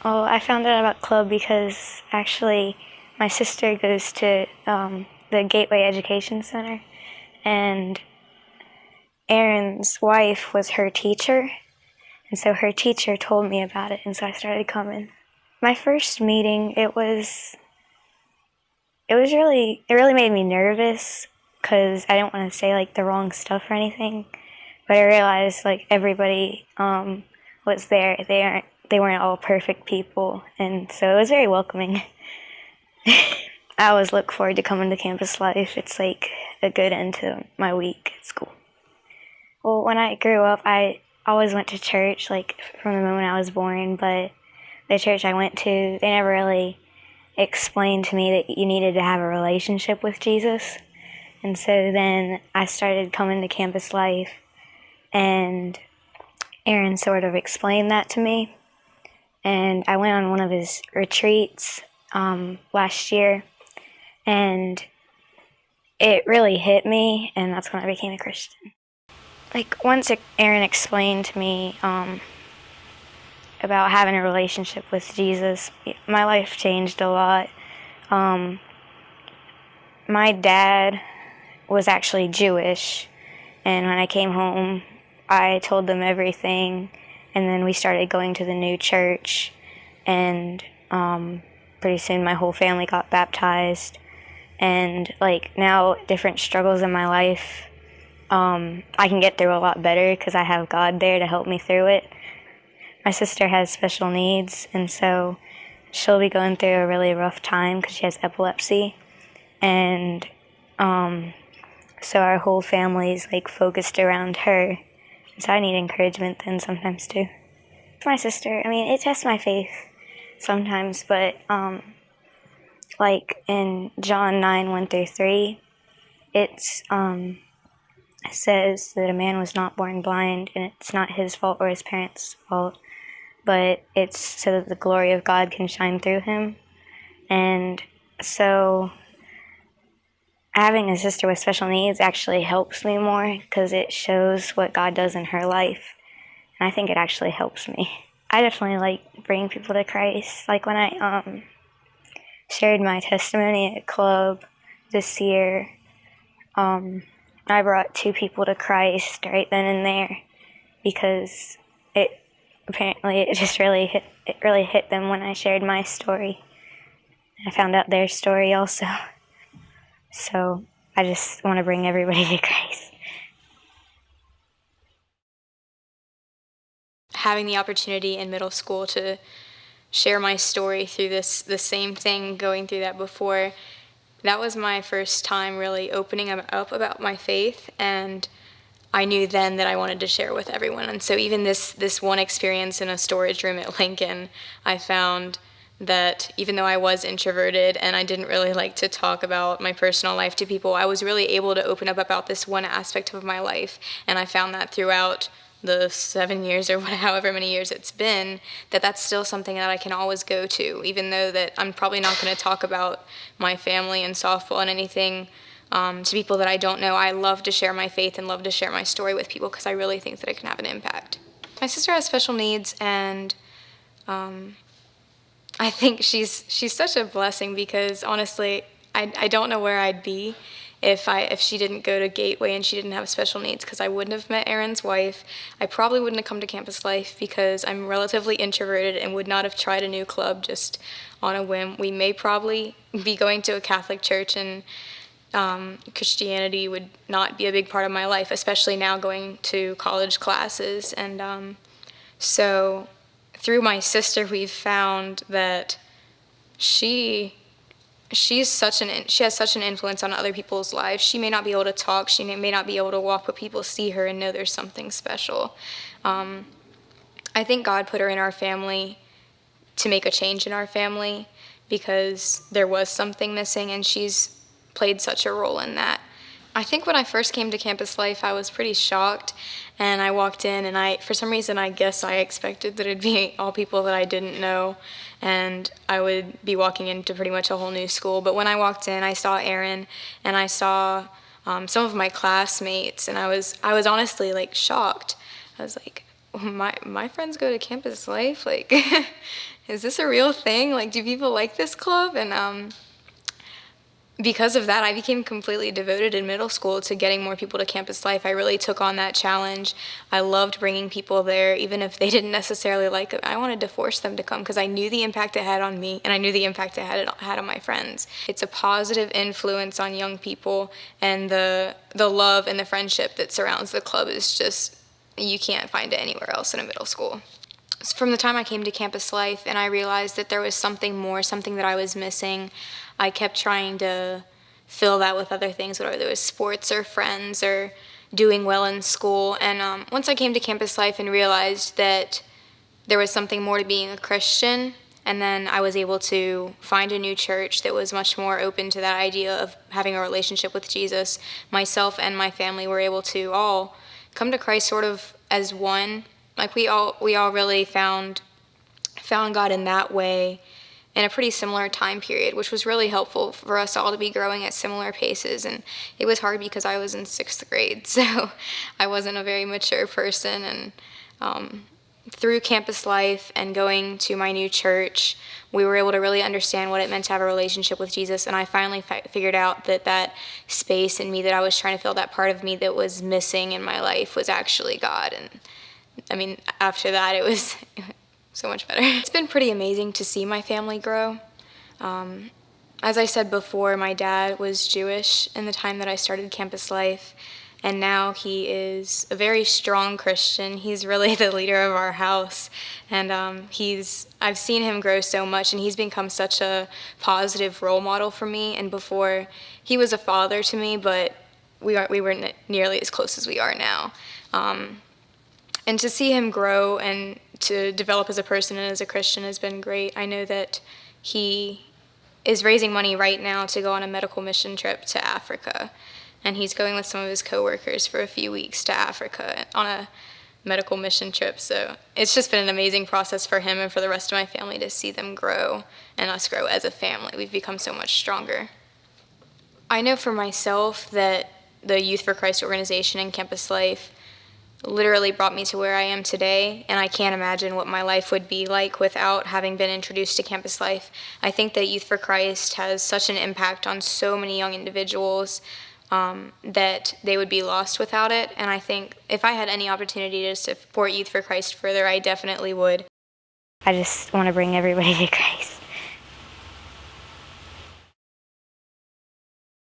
Oh, I found out about club because actually my sister goes to the Gateway Education Center, and Aaron's wife was her teacher, and so her teacher told me about it, and so I started coming. My first meeting, it really made me nervous because I didn't want to say like the wrong stuff or anything, but I realized like everybody was there. They weren't all perfect people, and so it was very welcoming. I always look forward to coming to campus life. It's like a good end to my week at school. Well, when I grew up, I always went to church, like from the moment I was born, but the church I went to, they never really explained to me that you needed to have a relationship with Jesus. And so then I started coming to campus life, and Aaron sort of explained that to me. And I went on one of his retreats last year, and it really hit me, and that's when I became a Christian. Like, once Aaron explained to me about having a relationship with Jesus, my life changed a lot. My dad was actually Jewish, and when I came home, I told them everything, and then we started going to the new church, and pretty soon my whole family got baptized, and like now different struggles in my life, I can get through a lot better because I have God there to help me through it. My sister has special needs, and so she'll be going through a really rough time because she has epilepsy, and so our whole family is like focused around her. So I need encouragement then sometimes too. My sister, I mean, it tests my faith sometimes, but like in John 9:1-3, it's it says that a man was not born blind, and it's not his fault or his parents' fault, but it's so that the glory of God can shine through him. And so having a sister with special needs actually helps me more because it shows what God does in her life, and I think it actually helps me. I definitely like bringing people to Christ. Like when I shared my testimony at club this year, I brought 2 people to Christ right then and there because it really hit them when I shared my story. I found out their story also. So I just want to bring everybody to Christ. Having the opportunity in middle school to share my story through the same thing, going through that before, that was my first time really opening up about my faith, and I knew then that I wanted to share with everyone. And so even this one experience in a storage room at Lincoln, I found that even though I was introverted and I didn't really like to talk about my personal life to people, I was really able to open up about this one aspect of my life. And I found that throughout the 7 years or however many years it's been, that's still something that I can always go to, even though that I'm probably not going to talk about my family and softball and anything to people that I don't know. I love to share my faith and love to share my story with people because I really think that it can have an impact. My sister has special needs, and I think she's such a blessing because honestly, I don't know where I'd be if she didn't go to Gateway and she didn't have special needs, because I wouldn't have met Aaron's wife. I probably wouldn't have come to campus life because I'm relatively introverted and would not have tried a new club just on a whim. We may probably be going to a Catholic church, and Christianity would not be a big part of my life, especially now going to college classes. And so through my sister, we've found that she has such an influence on other people's lives. She may not be able to talk, she may not be able to walk, but people see her and know there's something special. I think God put her in our family to make a change in our family because there was something missing, and she's played such a role in that. I think when I first came to campus life, I was pretty shocked, and I walked in, and for some reason, I guess I expected that it'd be all people that I didn't know, and I would be walking into pretty much a whole new school. But when I walked in, I saw Aaron, and I saw some of my classmates, and I was honestly like shocked. I was like, my friends go to campus life, like is this a real thing? Like, do people like this club? And because of that, I became completely devoted in middle school to getting more people to campus life. I really took on that challenge. I loved bringing people there, even if they didn't necessarily like it. I wanted to force them to come because I knew the impact it had on me, and I knew the impact it had on my friends. It's a positive influence on young people, and the love and the friendship that surrounds the club is just, you can't find it anywhere else in a middle school. From the time I came to campus life and I realized that there was something more, something that I was missing, I kept trying to fill that with other things, whether it was sports or friends or doing well in school. And once I came to campus life and realized that there was something more to being a Christian, and then I was able to find a new church that was much more open to that idea of having a relationship with Jesus, myself and my family were able to all come to Christ sort of as one. Like we all really found God in that way in a pretty similar time period, which was really helpful for us all to be growing at similar paces. And it was hard because I was in 6th grade, so I wasn't a very mature person. And through campus life and going to my new church, we were able to really understand what it meant to have a relationship with Jesus. And I finally figured out that space in me that I was trying to fill, that part of me that was missing in my life, was actually God. And I mean, after that, it was so much better. It's been pretty amazing to see my family grow. As I said before, my dad was Jewish in the time that I started campus life, and now he is a very strong Christian. He's really the leader of our house, and I've seen him grow so much, and he's become such a positive role model for me. And before, he was a father to me, but we weren't nearly as close as we are now. And to see him grow and to develop as a person and as a Christian has been great. I know that he is raising money right now to go on a medical mission trip to Africa. And he's going with some of his coworkers for a few weeks to Africa on a medical mission trip. So it's just been an amazing process for him and for the rest of my family to see them grow and us grow as a family. We've become so much stronger. I know for myself that the Youth for Christ organization and campus life literally brought me to where I am today, and I can't imagine what my life would be like without having been introduced to campus life. I think that Youth for Christ has such an impact on so many young individuals that they would be lost without it, and I think if I had any opportunity to support Youth for Christ further, I definitely would. I just want to bring everybody to Christ.